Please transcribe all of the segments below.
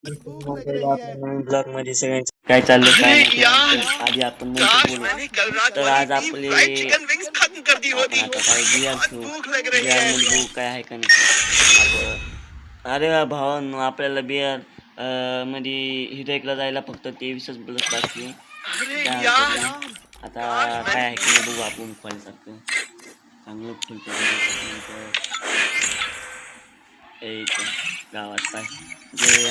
Blog मध्ये सगळ्यांचं काय चाललं काय नाही आधी आपण नंतर बोलू. तर आज आपले आपण आता काय बियार घेऊ बियार मध्ये बघू काय आहे का नाही आपण. अरे भावांनो आपल्याला बियार मध्ये हिरेकला जायला फक्त 23च प्लस बाकी आहे. आता काय आहे की नाही बघू आपण खोल्यासारखं चांगलं खुलतं एक गावात काय जे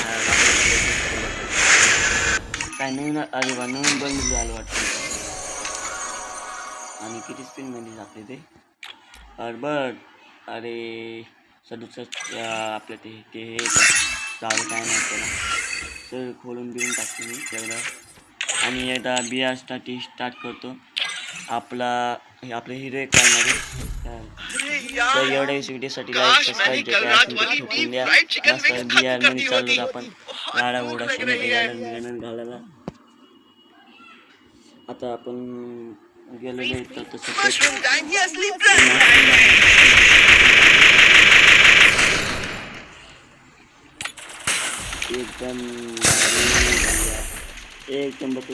काय नवीन अरे वा नवीन बनलेलं आलं वाटतं आणि किती स्पिन मध्ये जाते ते बट अरे 67 आपलं ते ते हे चालू काय नाही त्याला तर खोलून बिळून टाकतो मी तेवढं आणि एकदा बिया स्टार्ट करतो आपला आपले हिरो एक करणार तर एवढ्या व्हिडिओसाठी लाईक सबस्क्राईब जे काय असेल ते ठोकून द्या. मस्त बियार मध्ये चाललो आपण गाडा घोडा घालायला. आता आपण गेलेलो तर तसं एकदम एक चंबक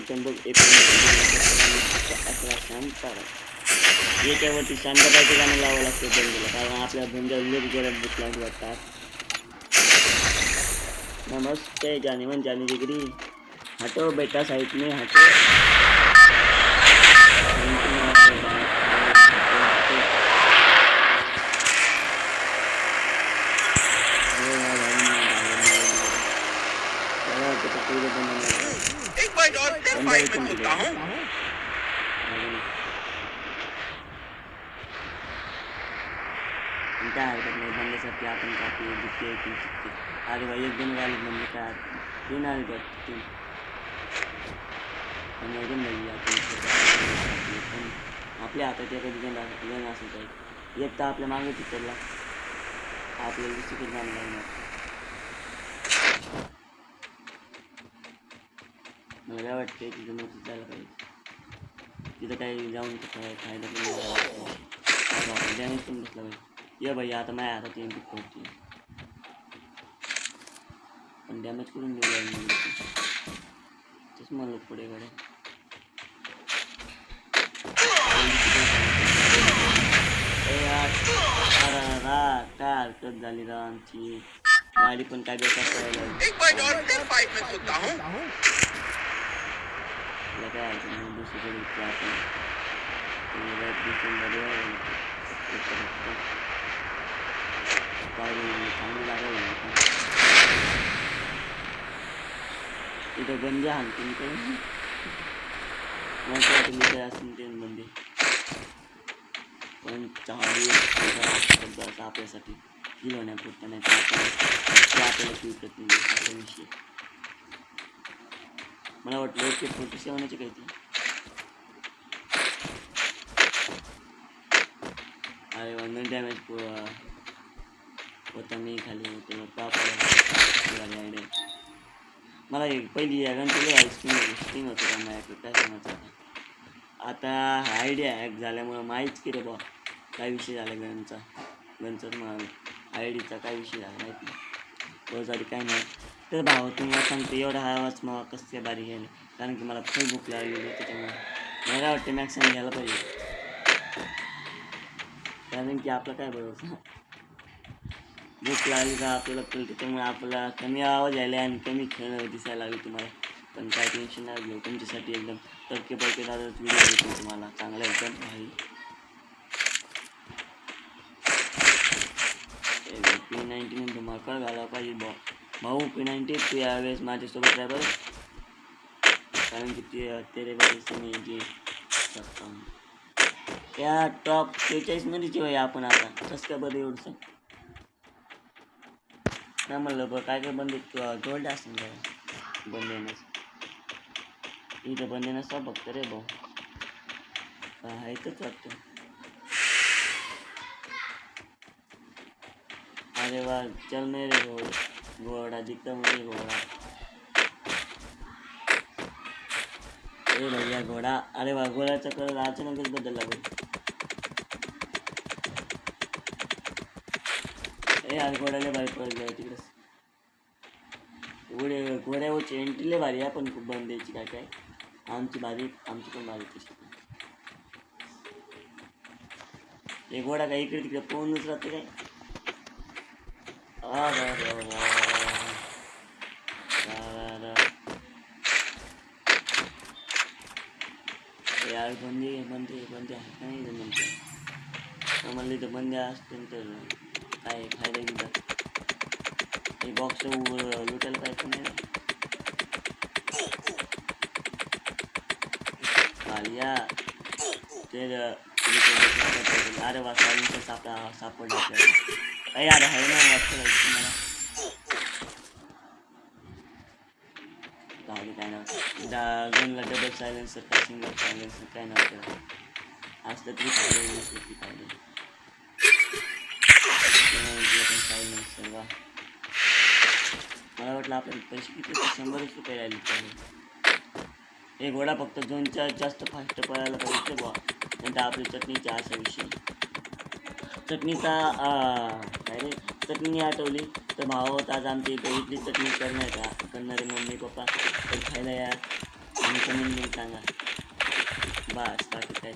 शांत याच्यावरती शांतताचे गाणं लावावं लागतं बंदीला कारण आपल्या बंदर लेट गरज बुक लागली वाटतात. नमस्ते जाने मन जाने जिगरी हटो बेटा साइड में हटो. एक बाइट और फिर फाइट में होता हूँ. काय हरकत नाही बनण्यासाठी आपण कापी दुखते अरे भाई एक दोन आले म्हणजे काय 3 आले तर 3 आणि अजून नाही आपल्या हातात एका गण असेल काही एक तर आपल्या मागे चित्रला आपल्याला दुसरीकडे जाणं लागणार. मला काय वाटतं तिथं नोटीस जायला पाहिजे तिथं काही जाऊन फायदा पण डॅमेज पण बसला पाहिजे. ये भाई आता माझ्या हातात येऊन पडते पण डॅमेज करून देऊ तेच मला पुढे गाड्या काय हरकत झाली रा आमची गाडी पण काय बेकार करायला काय दुसरीकडे आपण चांगली लागेल इथं बंदे हाणतील तुम्ही असेल ते बंदे पण आपल्यासाठी किलो होण्यापुरता नाही तर आपल्याला पिकत नाही असा विषय. मला वाटलं की 47ची काही ती अरे वन डॅमेज होता मी खाली होतो आयडिया मला पहिली गणपती स्क्रीन होतं का माझ्याकडे काय सांगायचं आता आयडिया हॅक झाल्यामुळं माहीत की रे बा काय विषय झाला गणचाच मला आयडीचा काय विषय झाला माहीत नाही रोजारी काय नाही. तर भाऊ तुम्हाला सांगते एवढा आवाज मला कसं बारी घ्यायला कारण की मला फुल भूक लागलेली त्याच्यामुळे मला काय वाटतं मॅक्सिमम घ्यायला पाहिजे कारण की आपलं काय बरोबर भूक लागली का आपल्याला कळते त्यामुळे आपल्याला कमी आवाज यायला आणि कमी खेळणं दिसायला लागली तुम्हाला पण काय टेन्शन नाही घेऊ तुमच्यासाठी एकदम टक्के दादा व्हिडिओ देतो तुम्हाला चांगला एकदम आहे. P90 धमाका घाला पाहिजे भाऊ P90 तू यावेळेस माझ्यासोबत आहे बरं कारण की तेरे वजह मी जे करता त्या टॉप 43 मध्येच आहे आपण आता कसं काय बरं एवढंसं नाही म्हणलं बरं काय बंद जोडले असेल बंद येण्यास इथं बंद नसता बघतो रे भाऊ आहे तर वाटतं. अरे वाह चल मेरे घोड़ा दिखता मुझे घोड़ा अरे भैया घोड़ा अरे वाह घोड्याचा कलर अचानकच बदलला भाई अरे घोड्याला बाहेर पडलं तिकडे घोड्यावरची एंट्री लय भारी आहे पण खूप बंद द्यायची काय काय आमची पण भारी तशी हे घोडा काय इकडे तिकडे पोहूनच राहते काय यार बंदी आहे का नाही नंतर आम्हाला इथं बंदी असते तर काय फायदा घेतात हे बॉक्स लुटायला पाहिजे नाही या ते अरे वा सापडलं आपल्याला काही अरे आहे ना वाटतं तुम्हाला काय नाव गनला डबल सायलेन्सर का सिंगल सायलेन्सर काय नाव त्याला असलं तरी फायदा नसलं तरी फायदा सायलेन्सर वा मला वाटलं आपल्याला पैसे किती 100 रुपये राहिले पाहिजे हे घोडा फक्त दोनच्या जास्त फास्ट पळायला पाहिजे बा नंतर आपली चटणीचा असा विषय चटणीचा काय रे चटणी आठवली तर भावात आज आमच्या इथं इथली चटणी करणारे मम्मी पप्पा तर खायला या आणि कमेंट सांगा बस बाकी काय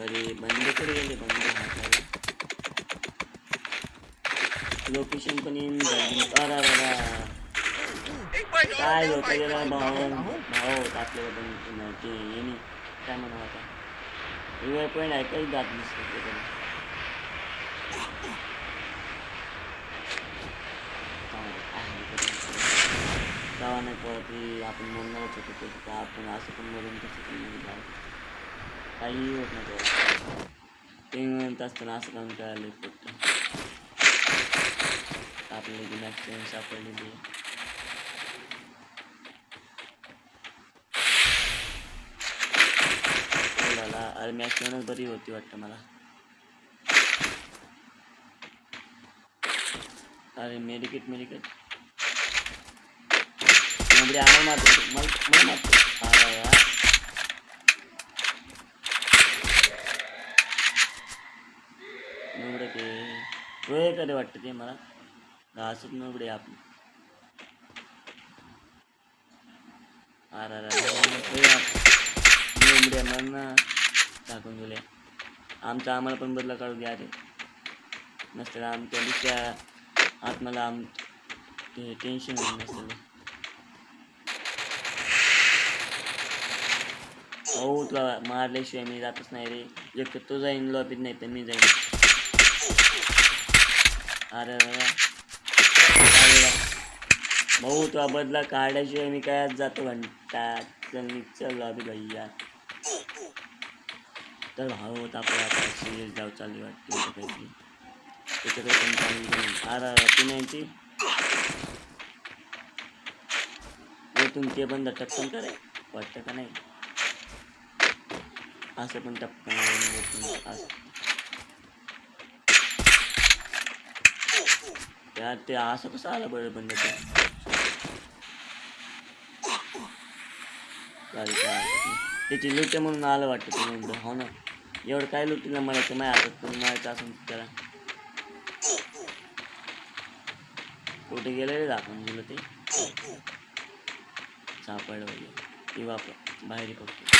अरे बंदकडे गेले बंद हाताला लोकेशन पण येऊन झाली काय होतं गेला भाव होता आपल्याला पण ते येणे काय म्हणा आता रिवाय पॉईंट आहे काही जात नसतं त्याच्याकडे तेव्हा नाही कळत आपण म्हणणारच होतो ते आपण असं पण मरून कसं पण जाऊ काहीही होत नाही तेव्हा ते म्हणत असताना असं काम करायला फक्त आपल्याला ती मॅक्सिमम सापडलेली अरे मॅक्सिममच बरी होती वाटतं मला अरे मेडिकेट नोबडी आम्हाला मारतो मला मारतो नोबडे ते रोय कधी वाटतं ते मला घासत नोबडे आपली नोबड्या म्हणणं टाकून गेले आम्हाला पण बदला काढू द्या रे नसतं आमच्या दुसऱ्या आत्माला ते टेन्शन होईल नसतं हो तुला मारल्याशिवाय मी जातच नाही रे एक तर तो जाईन लॉबीत नाही तर मी जाईन अरे भाऊ तुला बदला काढल्याशिवाय मी काय जातो घंटा चल लॉबी भैया तर भाऊ होता आपला आता सिरियस जाऊ चालली वाटते त्याच्यापैकी त्याच्याकडे पण चांगली अरे पुण्याची वरतून ते बंद टपकन करे वाटतं का नाही असं पण टपकन असं यार ते असं कसं आलं बरं बंद त्याची लुटे म्हणून आलं वाटतं तुम्ही हो ना एवढं काय लुटीला म्हणायचं माझ्या हातात पण म्हणायचं असं त्याला कुठे गेलेले दाखवून दिलं ते सापडलं वगैरे किंवा बाहेर फक्त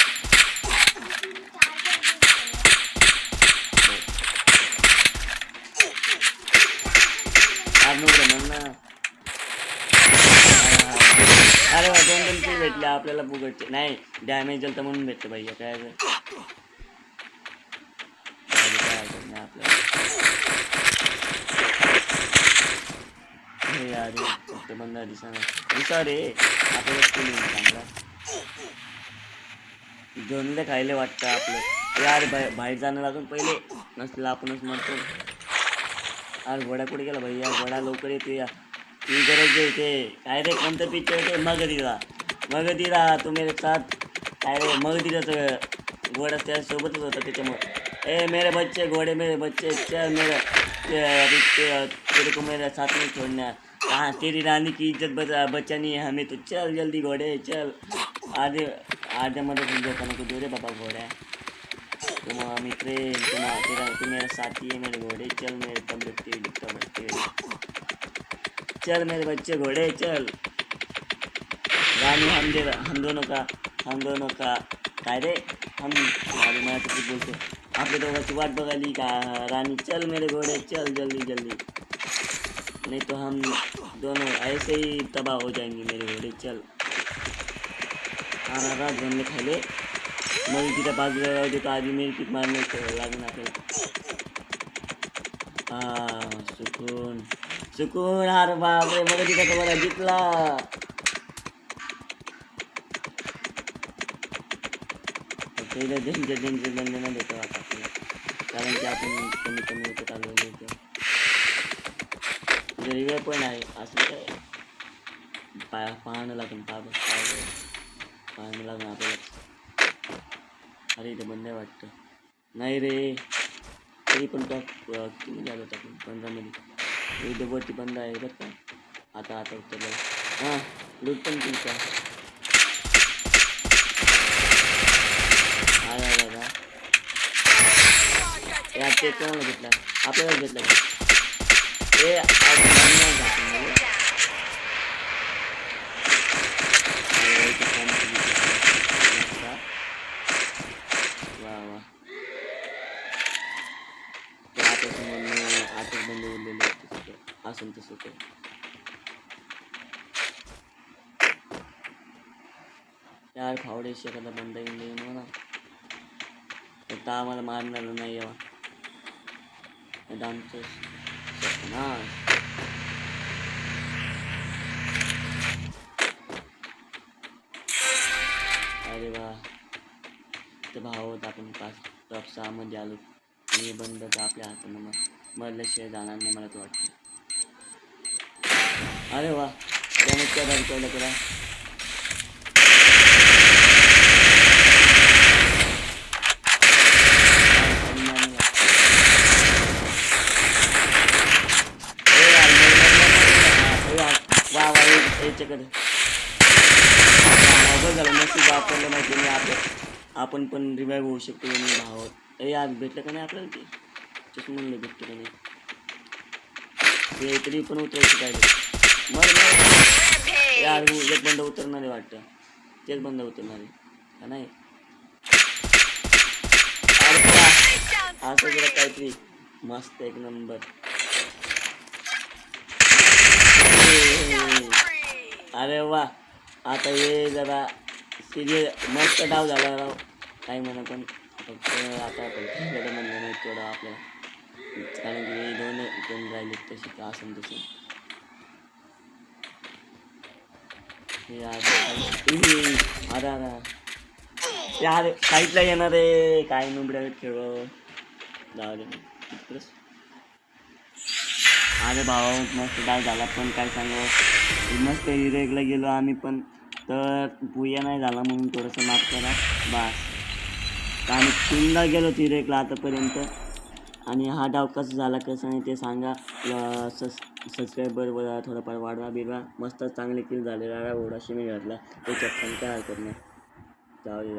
अरे वा 2 किल भेटले आपल्याला फुकटचे नाही डॅमेज झालं तर म्हणून भेटतं भैया काय आपल्याला हे अरे फक्त बंद दिसा रे आपल्याला चांगला घेऊन खायला वाटतं आपलं यार बाहेर जाणं लागून पहिले नसलं आपणच म्हणतो अरे घोडा कुठे गेला भैया घोडा लवकर येतो या ती गरज आहे ते काय रे कोणतं पिक्चर ते मगधीरा तू मेरे साथ काय रे मगधीराचं घोडा त्यासोबतच होता त्याच्यामुळे ए मेरे बच्चे घोड़े मेरे बच्चे चल मेरा तेरे को मेरे साथ में छोड़ना कहाँ तेरी रानी की इज्जत बचानी है हमें तो चल जल्दी घोड़े चल आधे मदद धोखा को दो रे बाबा घोड़ा तुम मित्र तू मेरा साथी है मेरे घोड़े चल मेरे तब बढ़ते चल मेरे बच्चे घोडे चल. राणी हम दोनों का काय रे हम अरे मला किती बोलतो. आपल्या दोघांची वाट बघाली का राणी चल मेरे घोडे चल जल्दी जल्दी, नहीं तो हम दोनों ऐसे ही तबाह हो जाएंगे मेरे घोडे चल. रात बनले खाले मग तिच्या बाजूला राहू देतो आधी मेरी पीक मारणे लागून आपल्याला. सुकून सुकून. अरे बापरे मला तिथं तुम्हाला जिंकला. डेंजर बंद नाही देतो आता आपल्याला, कारण की आपण कमी कमी होत आलो होतो. रिव्ह पण आहे असं काय पाहणं लागेल पाहणं लागेल आपल्याला. अरे इथं बंद आहे वाटतं. नाही रे तरी पण तुम्ही झालं होतं आपण 15 मध्ये वरती बंद आहे बरं का. आता उत्तर हां लूट पण तुमचा यार ते कोणाला घेतला आपल्याला घेतला का ए वा वा ते आता समोर आठच बंद उरलेले असं तसं ते यार फावडे एखादा बंद येऊन म्हणा फक्त आम्हाला मारणार नाही यावा आमचं ना. अरे वा ते भाव होत आपण 5-6 मध्ये आलो आणि बंद तर आपल्या हातानं मग मरल्याशिवाय जाणार नाही मला तर वाटतं. अरे वा त्याने कळलं त्याला याच्याकडे झालं नशीब वापरलं माहिती नाही आपण पण रिवाईव्ह होऊ शकतो आणि भावात यार भेटलं का नाही आपल्याला ते तसं म्हणलं भेटतं का नाही ते तरी पण उतरायचं काय मग यार एक बंद उतरणार आहे वाटतं तेच बंद उतरणार आहे का नाही. असं जरा काहीतरी मस्त एक नंबर. अरे वा आता ये जरा सिरियस मस्त डाव झाला राव काही म्हणा पण फक्त आता म्हणलं नाही तेवढं आपल्याला कारण की दोन राहिले तसे असं तसं. अरे यार साईडला येणार आहे काय नुबड्या खेळ जाऊ दे. अरे भावा मस्त डाव झाला पण काय सांगावं मस्त हिरेकला गेलो आम्ही पण तर भुया नाही झाला म्हणून थोडंसं माफ करा बस. आम्ही 3दा गेलो हिरेकला आतापर्यंत आणि हा डाव कसं झाला कसं नाही ते सांगा. सबस्क्रायबर थोडंफार वाढवा बिरवा मस्त चांगले किल झाले राडा ओढा शिमी घातला त्याच्यात पण काय हरकत नाही. जाऊ दे